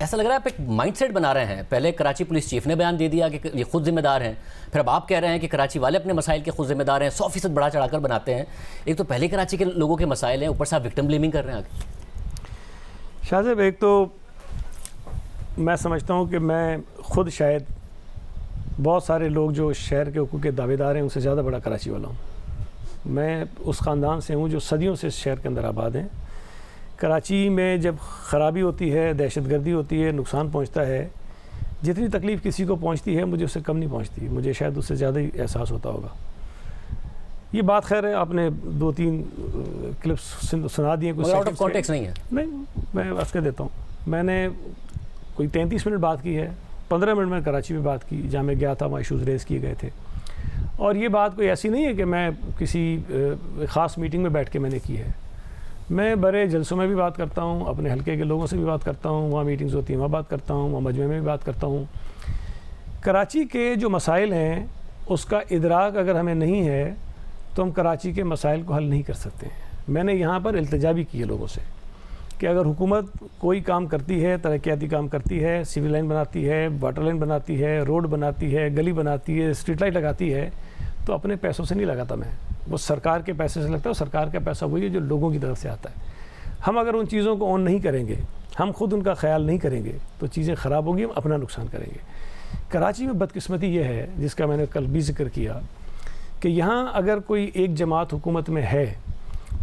ऐसा लग रहा है आप एक माइंडसेट बना रहे हैं। पहले कराची पुलिस चीफ ने बयान दे दिया कि ये खुद जिम्मेदार हैं, फिर अब आप कह रहे हैं कि कराची वाले अपने मसाइल के खुद जिम्मेदार हैं, 100% बढ़ा चढ़ाकर बनाते हैं। एक तो पहले कराची के लोगों के मसाइल हैं, ऊपर से आप विक्टिम ब्लेमिंग कर रहे हैं आगे। शाह साहब, एक तो मैं समझता हूँ कि मैं खुद शायद बहुत सारे लोग जो शहर के हुकूक के दावेदार हैं उनसे ज़्यादा बड़ा कराची वाला हूँ। मैं उस ख़ानदान से हूँ जो सदियों से शहर के अंदर आबाद हैं। कराची में जब ख़राबी होती है, दहशतगर्दी होती है, नुकसान पहुँचता है, जितनी तकलीफ़ किसी को पहुँचती है मुझे उससे कम नहीं पहुँचती, मुझे शायद उससे ज़्यादा ही एहसास होता होगा। ये बात खैर है, आपने 2-3 क्लिप्स सुना दिए, कुछ आउट ऑफ कॉन्टेक्स्ट नहीं है। नहीं, मैं अर्ज़ कर देता हूँ, मैंने कोई 33 मिनट बात की है, 15 मिनट में कराची में बात की, जहाँ मैं गया था वहाँ इशूज़ रेज़ किए गए थे। और ये बात कोई ऐसी नहीं है कि मैं किसी ख़ास मीटिंग में बैठ के मैंने की है। मैं बड़े जलसों में भी बात करता हूँ, अपने हल्के के लोगों से भी बात करता हूँ, वहाँ मीटिंग्स होती हैं वहाँ बात करता हूँ, वहाँ मजमे में भी बात करता हूँ। कराची के जो मसाइल हैं उसका इदराक अगर हमें नहीं है तो हम कराची के मसाइल को हल नहीं कर सकते हैं। मैंने यहाँ पर इल्तिजा भी की है लोगों से कि अगर हुकूमत कोई काम करती है, तरक्याती काम करती है, सिविल लाइन बनाती है, वाटर लाइन बनाती है, रोड बनाती है, गली बनाती है, स्ट्रीट लाइट लगाती है, तो अपने पैसों से नहीं लगाता मैं, वो सरकार के पैसे से लगता है। सरकार का पैसा वही है जो लोगों की तरफ से आता है। हम अगर उन चीज़ों को ऑन नहीं करेंगे, हम खुद उनका ख्याल नहीं करेंगे तो चीज़ें ख़राब होगी, हम अपना नुकसान करेंगे। कराची में बदकिस्मती ये है, जिसका मैंने कल भी जिक्र किया, कि यहाँ अगर कोई एक जमात हुकूमत में है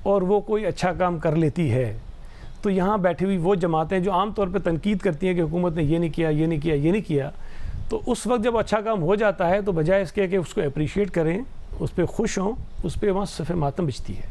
और वो कोई अच्छा काम कर लेती है तो यहाँ बैठी हुई वो जमातें जो आम तौर पे तनकीद करती हैं कि हुकूमत ने ये नहीं किया, ये नहीं किया, ये नहीं किया, तो उस वक्त जब अच्छा काम हो जाता है तो बजाय इसके कि उसको अप्रिशिएट करें, उस पर खुश हों, उस पर वहाँ सफ़े मातम बिछती है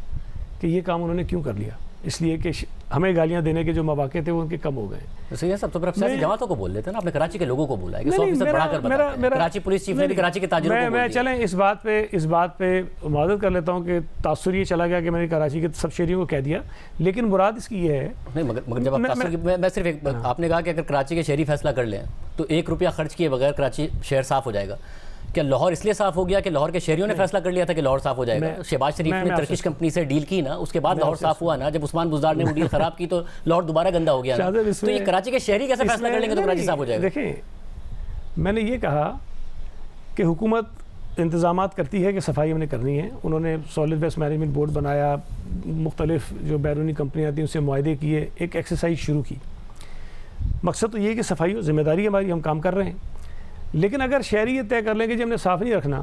कि ये काम उन्होंने क्यों कर लिया, इसलिए कि हमें गालियाँ देने के जो मौके थे वो उनके कम हो गए। तो ये सब तो फिर सियासी जमातों को बोल देते हैं ना, आपने कराची के लोगों को बोला है कि 100% बढ़ाकर बताते हैं। कराची पुलिस चीफ ने भी कराची के ताजिरों को बोल दिया। मैं चलें इस बात पे मादत कर लेता हूँ कि तासुर ये चला गया कि मैंने कराची के सब शहरियों को कह दिया, लेकिन मुराद इसकी ये है नहीं, मगर जब मैं सिर्फ एक, आपने कहा कि अगर कराची के शहरी फैसला कर लें तो 1 रुपया खर्च किए बगैर कराची शहर साफ हो जाएगा। क्या लाहौर इसलिए साफ हो गया कि लाहौर के शहरियों ने फैसला कर लिया था कि लाहौर साफ हो जाएगा? शहबाज शरीफ ने टर्किश कंपनी से डील की ना, उसके बाद लाहौर साफ हुआ ना। जब उस्मान बुज़दार ने वो डील खराब की तो लाहौर दोबारा गंदा हो गया ना। तो ये कराची के शहरी कैसे फैसला कर लेंगे तो कराची साफ हो जाएगा? देखें, मैंने ये कहा कि हुकूमत इंतज़ामात करती है कि सफाई हमने करनी है। उन्होंने सॉलिड वेस्ट मैनेजमेंट बोर्ड बनाया, मुख्तलिफ जो बैरूनी कंपनियाँ थी उनसे मुआहदे किए, एक एक्सरसाइज शुरू की। मकसद तो ये कि सफाई हो, जिम्मेदारी हमारी, हम काम कर रहे हैं। लेकिन अगर शहरी ये तय कर लेंगे कि हमने साफ़ नहीं रखना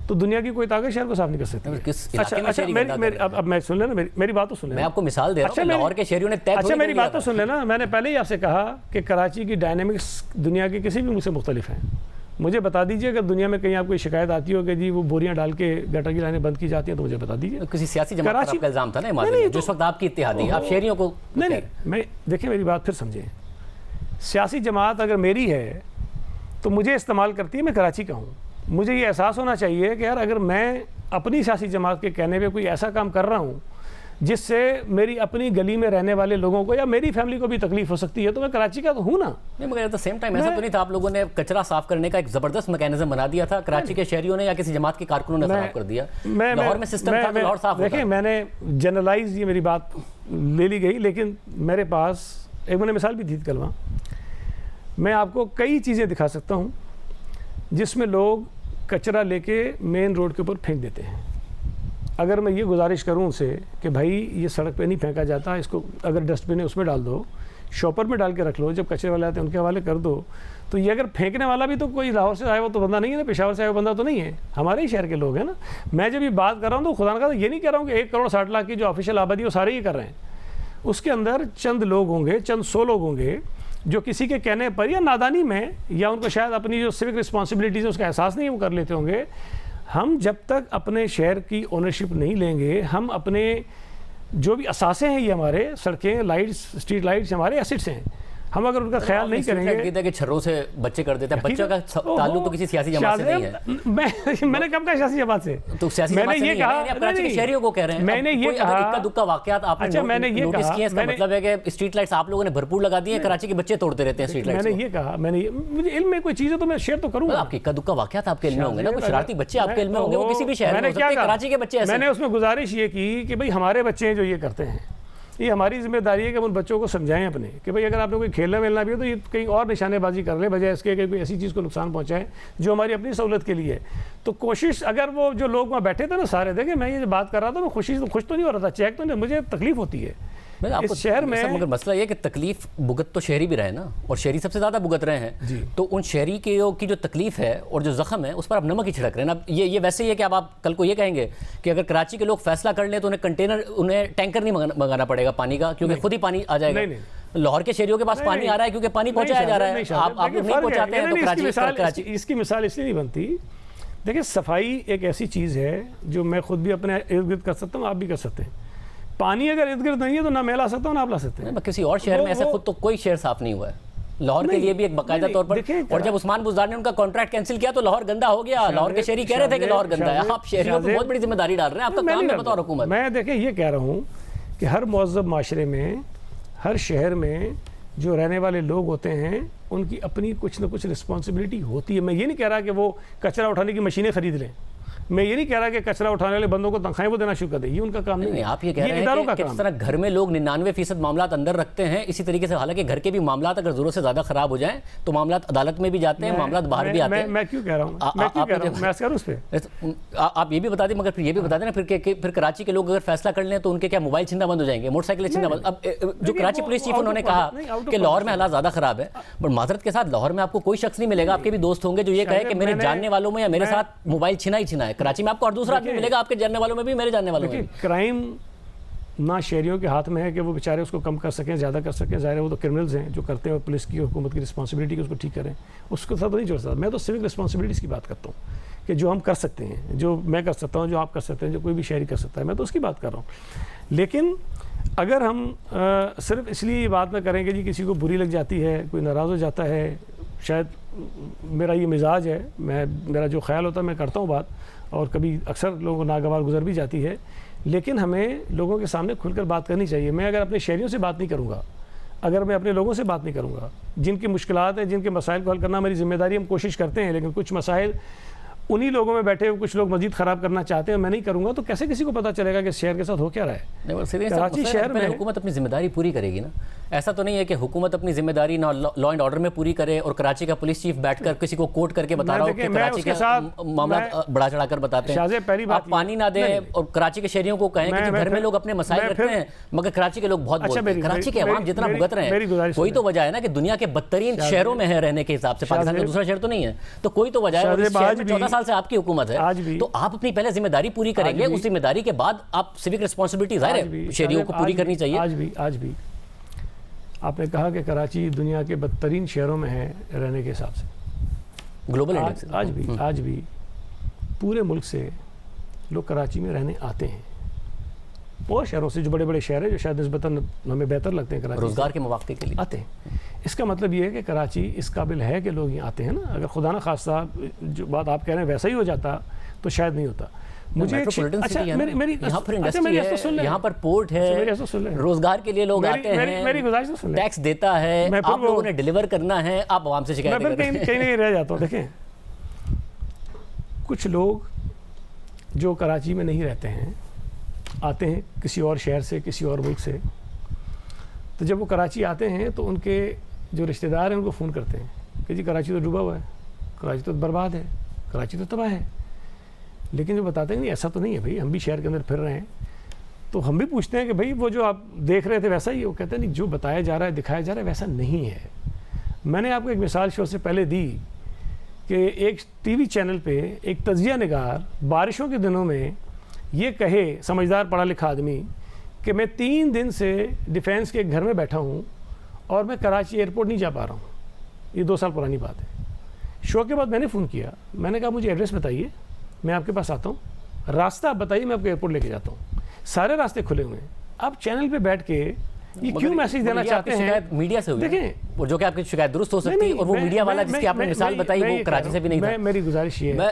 तो दुनिया की कोई ताकत शहर को साफ नहीं कर सकती। अच्छा, अब मैं सुन लेना, मेरी बात तो सुन लेना। मैं आपको मिसाल दे रहा हूं, लाहौर के शहरियों ने तय। अच्छा, मेरी बात तो सुन लेना। मैंने पहले ही आपसे कहा कि कराची की डायनेमिक्स दुनिया के किसी भी मुल्क से मुख्तलिफ हैं। मुझे बता दीजिए अगर दुनिया में कहीं आपको शिकायत आती हो कि जी वो बोरियां डाल के गटर की लाइनें बंद की जाती हैं तो मुझे बता दीजिए। किसी सियासी जमात का इल्जाम था ना जिस वक्त आपकी इत्तेहादी, आप शहरियों को नहीं, मैं देखिए मेरी बात फिर समझें। सियासी जमात अगर मेरी है तो मुझे इस्तेमाल करती है, मैं कराची का हूँ। मुझे ये एहसास होना चाहिए कि यार अगर मैं अपनी सियासी जमात के कहने पे कोई ऐसा काम कर रहा हूँ जिससे मेरी अपनी गली में रहने वाले लोगों को या मेरी फैमिली को भी तकलीफ हो सकती है तो मैं कराची का तो हूँ ना। नहीं, मगर एट द सेम टाइम ऐसा तो नहीं था, आप लोगों ने कचरा साफ करने का एक ज़बरदस्त मैकेनिज्म बना दिया था, कराची के शहरियों ने या किसी जमात के कारकुनों ने खराब कर दिया। लाहौर में सिस्टम था, लाहौर साफ होता। देखिए, मैंने जनरलाइज ये मेरी बात ले ली गई, लेकिन मेरे पास एक मैंने मिसाल भी दी थी कल वहाँ। मैं आपको कई चीज़ें दिखा सकता हूँ जिसमें लोग कचरा लेके मेन रोड के ऊपर फेंक देते हैं। अगर मैं ये गुजारिश करूँ उनसे कि भाई ये सड़क पे नहीं फेंका जाता, इसको अगर डस्टबिन है उसमें डाल दो, शॉपर में डाल के रख लो, जब कचरे वाले आते हैं उनके हवाले कर दो, तो ये अगर फेंकने वाला भी तो कोई लाहौर से आया हुआ तो बंदा नहीं है ना, पेशावर से आया हुआ बंदा तो नहीं है, हमारे ही शहर के लोग हैं ना। मैं जब ये बात कर रहा हूँ तो खुदा का ये नहीं कह रहा हूँ कि 1,60,00,000 की जो ऑफिशियल आबादी वो सारे ही कर रहे हैं। उसके अंदर चंद लोग होंगे, चंद 100 लोग होंगे जो किसी के कहने पर या नादानी में या उनको शायद अपनी जो सिविक रिस्पॉन्सिबिलिटीज़ है उसका एहसास नहीं वो कर लेते होंगे। हम जब तक अपने शहर की ओनरशिप नहीं लेंगे, हम अपने जो भी असासे हैं, ये हमारे सड़कें, लाइट्स, स्ट्रीट लाइट्स हमारे एसेट्स हैं, हम अगर उनका ख्याल नहीं करेंगे कि छर्रों से बच्चे कर देते हैं। बच्चों का ताल्लुक तो किसी सियासी जमात से नहीं है। मैंने कब कहा सियासी जमात से? तो सियासी जमात से नहीं है, आप कराची के शहरियों को कह रहे हैं। मैंने ये कहा इक्का दुक्का वाकयात आपने नोटिस किए, इसका मतलब है कि स्ट्रीट लाइट्स आप लोगों ने भरपूर लगा दी है, कराची के बच्चे तोड़ते रहते हैं स्ट्रीट लाइट्स। मैंने ये कहा, मुझे इल्म में कोई चीज़ें तो मैं शेयर तो करूँगा। आपके इक्का दुक्का वाकयात आपके इल्म में होंगे ना, कुछ शरारती बच्चे आपके इल्म में होंगे, वो किसी भी शहर में हो सकते हैं, कराची के बच्चे ऐसे। मैंने उसमें गुजारिश ये की कि भाई हमारे बच्चे जो ये करते हैं ये हमारी जिम्मेदारी है कि हम उन बच्चों को समझाएं अपने कि भाई अगर आपने कोई खेलना वेलना भी हो तो ये कहीं और निशानेबाजी कर ले, बजाय इसके कि कोई ऐसी चीज़ को नुकसान पहुंचाए जो हमारी अपनी सहूलत के लिए है। तो कोशिश, अगर वो जो लोग वहाँ बैठे थे ना सारे, देखे मैं ये बात कर रहा था, मैं खुश तो नहीं हो रहा था, चेक तो नहीं, मुझे तकलीफ होती है इस शहर में। मगर मसला ये है कि तकलीफ भुगत तो शहरी भी रहे ना, और शहरी सबसे ज़्यादा भुगत रहे हैं। तो उन शहरी की जो तकलीफ है और जो जख्म है उस पर आप नमक ही छिड़क रहे हैं ना। ये वैसे ही है कि अब आप कल को ये कहेंगे कि अगर कराची के लोग फैसला कर लें तो उन्हें टैंकर नहीं मंगाना पड़ेगा पानी का, क्योंकि खुद ही पानी आ जाएगा। लाहौर के शहरियों के पास पानी आ रहा है क्योंकि पानी पहुंचाया जा रहा है। आप लोग नहीं पहुंचाते हैं तो कराची इसकी मिसाल इसलिए नहीं बनती। देखिए, सफाई एक ऐसी चीज़ है जो मैं खुद भी अपने इर्द गिर्द कर सकता हूँ, आप भी कर सकते हैं। पानी अगर इर्द गिर्द नहीं है तो ना मैं ला सकता हूँ ना आप ला सकते हैं। किसी और शहर में ऐसा खुद तो कोई शहर साफ नहीं हुआ है। लाहौर के लिए भी एक बाकायदा तौर पर, और जब उस्मान बुज़दार ने उनका कॉन्ट्रैक्ट कैंसिल किया तो लाहौर गंदा हो गया। लाहौर के शहरी कह रहे थे कि लाहौर गंदा है। आप शहरियों पर बहुत बड़ी जिम्मेदारी डाल रहे हैं। आपका काम है बतौर हुकूमत। मैं देखिए ये कह रहा हूँ कि हर मुहज़्ज़ब माशरे में, हर शहर में जो रहने वाले लोग होते हैं उनकी अपनी कुछ ना कुछ रिस्पॉन्सिबिलिटी होती है। मैं ये नहीं कह रहा कि वो कचरा उठाने की मशीनें खरीद लें, मैं ये नहीं कह रहा कि कचरा उठाने वाले बंदों को तनख्वाहें वो देना शुरू कर दे, ये उनका काम नहीं। आप ये कह रहे हैं कि जिस तरह घर में लोग 99% मामलात अंदर रखते हैं, इसी तरीके से हालांकि घर के भी मामलात अगर जरूरत से ज्यादा खराब हो जाएं तो मामलात अदालत में भी जाते हैं, मामलात बाहर भी आते हैं। मैं क्यों कह रहा हूँ, आप ये भी बता दें, मगर फिर ये भी बता दें ना फिर कराची के लोग अगर फैसला कर लें तो उनके क्या मोबाइल छीनना बंद हो जाएंगे, मोटरसाइकिल छीनना बंद। अब जो कराची पुलिस चीफ उन्होंने कहा कि लाहौर में हालात ज्यादा खराब है, बट माजरत के साथ लाहौर में आपको कोई शख्स नहीं मिलेगा, आपके भी दोस्त होंगे जो ये कहे कि मेरे जानने वालों में या मेरे साथ मोबाइल छीना ही छीना है। कराची में आपको और दूसरा आदमी मिलेगा, आपके जानने वालों में भी, मेरे जानने वालों में। क्राइम ना शहरियों के हाथ में है कि वो बेचारे उसको कम कर सकें, ज़्यादा कर सकें। ज़ाहिर है वो तो क्रिमिनल्स हैं जो करते हैं, पुलिस की हुकूमत की रिस्पॉन्सिबिलिटी की उसको ठीक करें, उसके साथ नहीं जोड़ सकता। मैं तो सिविक रिस्पॉन्सिबिलिटीज़ की बात करता हूँ कि जो हम कर सकते हैं, जो मैं कर सकता हूँ, जो आप कर सकते हैं, जो कोई भी शहरी कर सकता है, मैं तो उसकी बात कर रहा हूँ। लेकिन अगर हम सिर्फ इसलिए ये बात ना करें कि जी किसी को बुरी लग जाती है, कोई नाराज़ हो जाता है, शायद मेरा ये मिजाज है, मेरा जो ख्याल होता है मैं करता हूँ बात, और कभी अक्सर लोगों को नागवार गुजर भी जाती है, लेकिन हमें लोगों के सामने खुलकर बात करनी चाहिए। मैं अगर अपने शहरियों से बात नहीं करूँगा, अगर मैं अपने लोगों से बात नहीं करूँगा, जिनकी मुश्किलात हैं, जिनके मसाइल को हल करना हमारी जिम्मेदारी, हम कोशिश करते हैं, लेकिन कुछ मसाइल उन्हीं लोगों में बैठे हुए कुछ लोग मजीद ख़राब करना चाहते हैं, मैं नहीं करूँगा, तो कैसे किसी को पता चलेगा कि शहर के साथ हो क्या रहा है। कराची शहर में हुकूमत अपनी जिम्मेदारी पूरी करेगी ना। ऐसा तो नहीं है कि हुकूमत अपनी जिम्मेदारी ना लॉ एंड ऑर्डर में पूरी करे और कराची का पुलिस चीफ बैठकर किसी को कोट करके बता रहा हो कि कराची के मामला बढ़ा चढ़ाकर बताते हैं। पहली बात आप पानी ना दें और कराची के शहरियों को कहें कि घर में लोग अपने मसाइल रखते हैं, मगर कराची के लोग बहुत बोलते हैं। कराची के अवाम जितना भुगत रहे हैं, कोई तो वजह है ना कि दुनिया के बदतरीन शहरों में है रहने के हिसाब से, पाकिस्तान का दूसरा शहर तो नहीं है, तो कोई तो वजह है। 14 साल से आपकी हुकूमत है, तो आप अपनी पहले जिम्मेदारी पूरी करेंगे, उस जिम्मेदारी के बाद आप सिविक रिस्पॉन्सिबिलिटी जाहिर है शहरियों को पूरी करनी चाहिए। आज भी आपने कहा कि कराची दुनिया के बदतरीन शहरों में है रहने के हिसाब से, ग्लोबल इंडेक्स। आज भी पूरे मुल्क से लोग कराची में रहने आते हैं, और शहरों से जो बड़े बड़े शहर हैं जो शायद निस्बतन हमें बेहतर लगते हैं, कराची रोजगार के मौके के लिए आते हैं। इसका मतलब ये है कि कराची इस काबिल है कि लोग यहाँ आते हैं ना। अगर खुदा न खास्ता जो बात आप कह रहे हैं वैसा ही हो जाता तो शायद नहीं होता। मुझे यहाँ पर इंडस्ट्री है, यहाँ पर पोर्ट है, रोजगार के लिए लोग आते हैं, मेरी गुजारिश तो सुन लें। टैक्स देता है, आप लोगों ने डिलीवर करना है, आप आवाम से शिकायत करते हैं। कहीं नहीं रह जाता हूँ। देखें, कुछ लोग जो कराची में नहीं रहते हैं, आते हैं किसी और शहर से, किसी और मुल्क से, तो जब वो कराची आते हैं तो उनके जो रिश्तेदार हैं उनको फ़ोन करते हैं कि जी कराची तो डूबा हुआ है, कराची तो बर्बाद है, कराची तो तबाह है। लेकिन जो बताते हैं नहीं, ऐसा तो नहीं है भाई, हम भी शहर के अंदर फिर रहे हैं, तो हम भी पूछते हैं कि भाई वो जो आप देख रहे थे वैसा ही? वो कहते हैं नहीं, जो बताया जा रहा है, दिखाया जा रहा है वैसा नहीं है। मैंने आपको एक मिसाल शो से पहले दी कि एक टीवी चैनल पे एक तजिया निगार बारिशों के दिनों में ये कहे, समझदार पढ़ा लिखा आदमी, कि मैं 3 दिन से डिफेंस के एक घर में बैठा हूँ और मैं कराची एयरपोर्ट नहीं जा पा रहा हूँ। ये 2 साल पुरानी बात है। शो के बाद मैंने फ़ोन किया, मैंने कहा मुझे एड्रेस बताइए, मैं आपके पास आता हूँ, रास्ता बताइए, मैं आपको एयरपोर्ट लेके जाता हूँ। सारे रास्ते खुले हुए हैं। आप चैनल पे बैठ के ये क्यों मैसेज देना चाहते हैं? मीडिया से हुई, देखें, और जो कि आपकी शिकायत दुरुस्त हो सकती है, और वो मीडिया वाला जिसकी आपने मिसाल बताई वो कराची से भी नहीं था। मेरी गुजारिश ये है,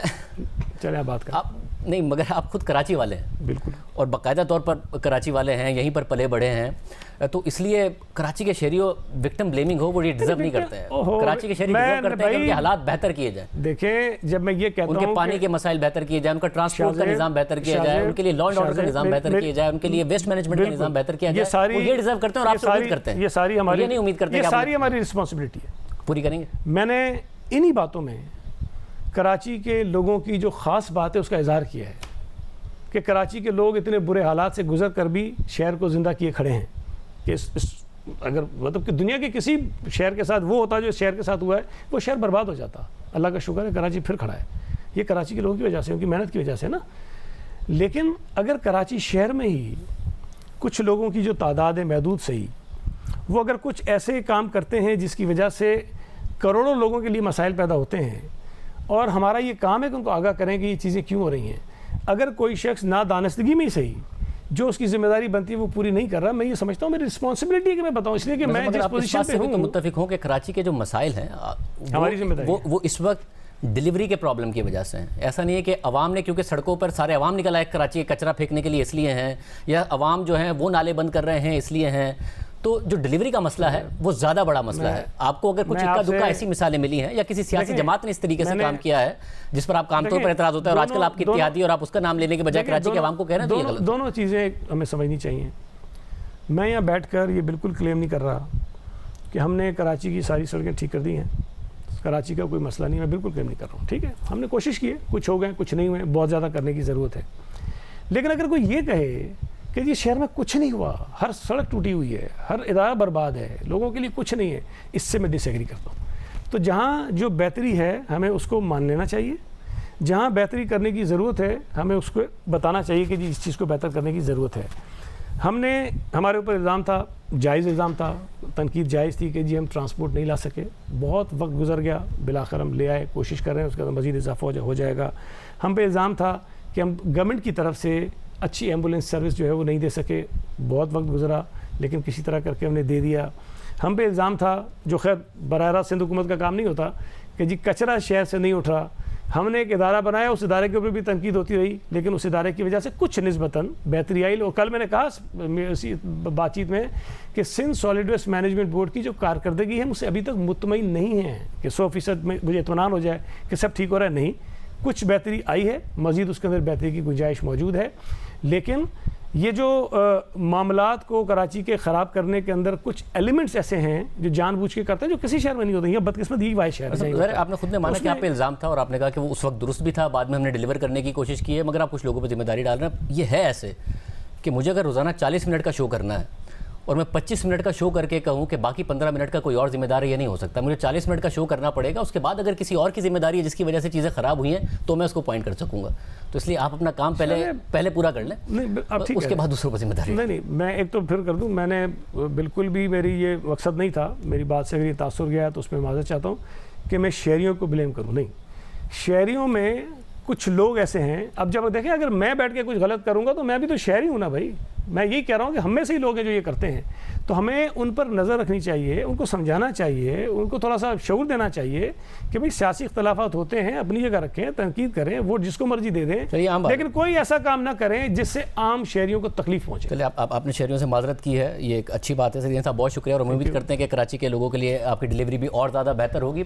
चले आप बात करें। नहीं, मगर आप खुद कराची वाले हैं बिल्कुल, और बाकायदा तौर पर कराची वाले हैं, यहीं पर पले बड़े हैं, तो इसलिए कराची के शहरियों विक्टिम ब्लेमिंग हो वो ये डिजर्व नहीं करते हैं। कराची के शहरी डिजर्व करते हैं कि उनके हालात बेहतर किए जाए। देखें, जब मैं ये कहता हूं उनके पानी के मसाइल बेहतर किए जाए, उनका ट्रांसपोर्ट का निज़ाम बेहतर किया जाए, उनके लिए लॉ एंड ऑर्डर का निज़ाम बेहतर किया जाए, उनके लिए वेस्ट मैनेजमेंट का निज़ाम बेहतर किया जाए, वो ये डिजर्व करते हैं और आपसे उम्मीद करते हैं। ये सारी हमारी, ये नहीं उम्मीद करते, ये सारी हमारी रिस्पॉन्सिबिलिटी है, पूरी करेंगे। मैंने इन्हीं बातों में कराची के लोगों की जो ख़ास बात है उसका इज़हार किया है कि कराची के लोग इतने बुरे हालात से गुजर कर भी शहर को ज़िंदा किए खड़े हैं कि अगर मतलब कि दुनिया के किसी शहर के साथ वो होता जो इस शहर के साथ हुआ है, वो शहर बर्बाद हो जाता। अल्लाह का शुक्र है कराची फिर खड़ा है। ये कराची के लोगों की वजह से, उनकी मेहनत की वजह से ना। लेकिन अगर कराची शहर में ही कुछ लोगों की जो तादाद है महदूद सही, वो अगर कुछ ऐसे काम करते हैं जिसकी वजह से करोड़ों लोगों के लिए मसाइल पैदा होते हैं, और हमारा ये काम है कि उनको आगाह करें कि ये चीज़ें क्यों हो रही हैं। अगर कोई शख्स नादानस्तगी में ही सही जो उसकी जिम्मेदारी बनती है वो पूरी नहीं कर रहा, मैं ये समझता हूँ मेरी रिस्पॉन्सिबिलिटी है कि मैं बताऊँ, इसलिए कि मैं जिस पोजीशन पे हूँ। मुत्तफिक हूँ कि कराची के जो मसाइल हैं हमारी जिम्मेदारी वो इस वक्त डिलीवरी के प्रॉब्लम की वजह से हैं। ऐसा नहीं है कि अवाम ने, क्योंकि सड़कों पर सारे अवाम निकल आए कराची के कचरा फेंकने के लिए इसलिए हैं, या अवाम जो है वो नाले बंद कर रहे हैं इसलिए हैं। तो जो डिलीवरी का मसला है वो ज़्यादा बड़ा मसला है। आपको अगर कुछ इक्का दुक्का ऐसी मिसालें मिली हैं या किसी सियासी जमात ने इस तरीके से काम किया है जिस पर आपका आमतौर पर एतराज़ होता है, और आजकल आपकी इत्तेहादी और आप उसका नाम लेने के बजाय कराची के अवाम को कह रहे हैं, तो ये गलत। दोनों चीज़ें हमें समझनी चाहिए। मैं यहाँ बैठकर ये बिल्कुल क्लेम नहीं कर रहा कि हमने कराची की सारी सड़कें ठीक कर दी हैं, कराची का कोई मसला नहीं, मैं बिल्कुल क्लेम नहीं कर रहा हूँ। ठीक है, हमने कोशिश की है, कुछ हो गए कुछ नहीं हुए, बहुत ज़्यादा करने की ज़रूरत है। लेकिन अगर कोई ये कहे कि जी शहर में कुछ नहीं हुआ, हर सड़क टूटी हुई है, हर इदारा बर्बाद है, लोगों के लिए कुछ नहीं है, इससे मैं डिसएग्री करता हूँ। तो जहाँ जो बेहतरी है हमें उसको मान लेना चाहिए, जहाँ बेहतरी करने की ज़रूरत है हमें उसको बताना चाहिए कि जी इस चीज़ को बेहतर करने की ज़रूरत है। हमारे ऊपर इल्ज़ाम था, जायज़ इल्ज़ाम था, तनकीद जायज़ थी कि जी हम ट्रांसपोर्ट नहीं ला सके, बहुत वक्त गुजर गया, बिलाखिर हम ले आए, कोशिश कर रहे हैं, उसके बाद मज़ीद इजाफा हो जाएगा। हम पे इल्ज़ाम था कि हम गवर्नमेंट की तरफ से अच्छी एम्बुलेंस सर्विस जो है वो नहीं दे सके, बहुत वक्त गुजरा, लेकिन किसी तरह करके हमने दे दिया। हम पे इल्ज़ाम था, जो खैर बराह रास्त सिंध हुकूमत का काम नहीं होता, कि जी कचरा शहर से नहीं उठ रहा। हमने एक इदारा बनाया, उस इदारे के ऊपर भी तनकीद होती रही, लेकिन उस इदारे की वजह से कुछ निस्बतन बेहतरी आई। और कल मैंने कहा इसी बातचीत में कि Sindh Solid Waste Management Board की जो कारकर्दगी है मुझसे अभी तक मुतमईन नहीं है कि 100% में मुझे इत्मीनान हो जाए कि सब ठीक हो रहा है। नहीं, कुछ बेहतरी आई है, मज़ीद उसके अंदर बेहतरी की गुंजाइश मौजूद है। लेकिन ये जो मामलात को कराची के ख़राब करने के अंदर कुछ एलिमेंट्स ऐसे हैं जो जानबूझ के करते हैं, जो किसी शहर में नहीं होते। ये बदकिस्मत ही वाहिद शहर है। आपने खुद ने माना कि आप पे इल्ज़ाम था और आपने कहा कि वो उस वक्त दुरुस्त भी था, बाद में हमने डिलीवर करने की कोशिश की है, मगर आप कुछ लोगों पर जिम्मेदारी डाल रहे हैं। ये है ऐसे कि मुझे अगर रोज़ाना 40 मिनट का शो करना है और मैं 25 मिनट का शो करके कहूँ कि बाकी 15 मिनट का कोई और जिम्मेदार है, ये नहीं हो सकता। मुझे 40 मिनट का शो करना पड़ेगा, उसके बाद अगर किसी और की जिम्मेदारी है जिसकी वजह से चीज़ें ख़राब हुई हैं तो मैं उसको पॉइंट कर सकूँगा। तो इसलिए आप अपना काम पहले पूरा कर लें, उसके बाद दूसरों पर जिम्मेदारी। नहीं, मैं एक तो फिर कर दूँ, मैंने बिल्कुल भी, मेरी ये मकसद नहीं था, मेरी बात से अगर ये तासुर गया तो उसमें माज़रत चाहता हूँ कि मैं शहरियों को ब्लेम करूँ। नहीं, शहरियों में कुछ लोग ऐसे हैं। अब जब देखें, अगर मैं बैठ के कुछ गलत करूँगा तो मैं भी तो शहरी हूँ ना भाई। मैं यही कह रहा हूँ कि हम में से ही लोग हैं जो ये करते हैं, तो हमें उन पर नज़र रखनी चाहिए, उनको समझाना चाहिए, उनको थोड़ा सा शऊर देना चाहिए कि भाई सियासी इख्तलाफात होते हैं, अपनी जगह रखें, तनकीद करें, वोट जिसको मर्जी दे दें, लेकिन कोई ऐसा काम ना करें जिससे आम शहरियों को तकलीफ पहुँचे। चलिए, आपने शहरियों से माजरत की है, ये एक अच्छी बात है। सर साहब बहुत शुक्रिया, और उम्मीद करते हैं कि कराची के लोगों के लिए आपकी डिलीवरी भी और ज़्यादा बेहतर होगी।